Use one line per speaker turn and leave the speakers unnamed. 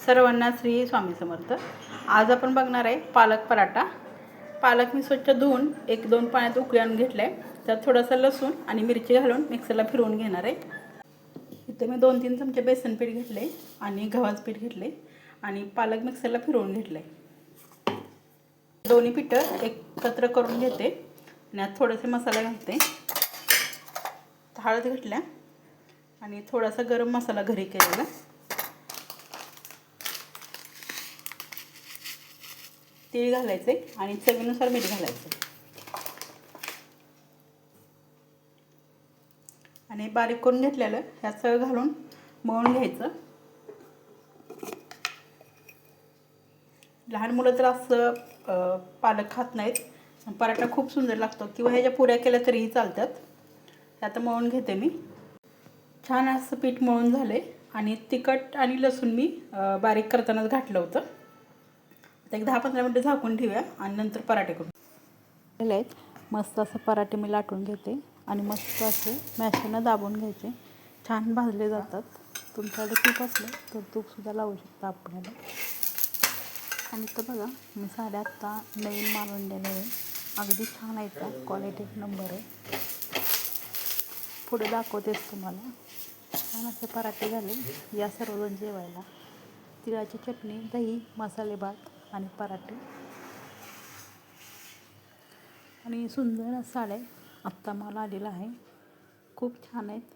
सर्वांना श्री स्वामी समर्थ। आज आपण बघणार आहे पालक पराठा। पालक मी स्वच्छ धुवून 1-2 पाण्यात उकळी आणून घेतलाय। त्यात थोडासा लसूण आणि मिरची घालून मिक्सरला फिरवून घेणार आहे। इथे मी 2-3 चमचे बेसन पीठ घेतले आणि गव्हाचं पीठ घेतले आणि पालक मिक्सरला फिरवून घेतले। दोन्ही पीठ एकत्र करून घेते आणि यात थोडेसे मसाले घालते। हळद घातल्या आणि थोडासा गरम मसाला घरी केलेला, तीळ घालायचे आणि चवीनुसार मीठ घालायचं आणि बारीक करून घेतलेलं ह्यात सगळं घालून मळून घ्यायचं। लहान मुलं तर असं पालक खात नाहीत। पराठा खूप सुंदर लागतो किंवा ह्याच्या पुऱ्या केल्या तरीही चालतात। आता मळून घेते मी। छान असं पीठ मळून झाले आणि तिखट आणि लसूण मी बारीक करतानाच घातलं होतं। आता एक 10-15 मिनिटं झाकून ठेवूया आणि नंतर पराठे करू। मस्त असं पराठे मी लाटून घेते आणि मस्त असे मॅशरनं दाबून घ्यायचे। छान भाजले जातात। तुमच्याकडे तूप असलं तर तूपसुद्धा लावू शकता आपल्याला। आणि तर बघा मी साड्या आत्ता नवीन माल आणलेलं आहे, अगदी छान आहे, का क्वालिटी एक नंबर आहे। पुढे दाखवतेच तुम्हाला। छान असे पराठे झाले, या सर्वजण जेवायला। तिळाची चटणी, दही, मसाले भात आणि पराठे आणि सुंदर साड्या आत्ता माल आलेला आहे, खूप छान आहेत।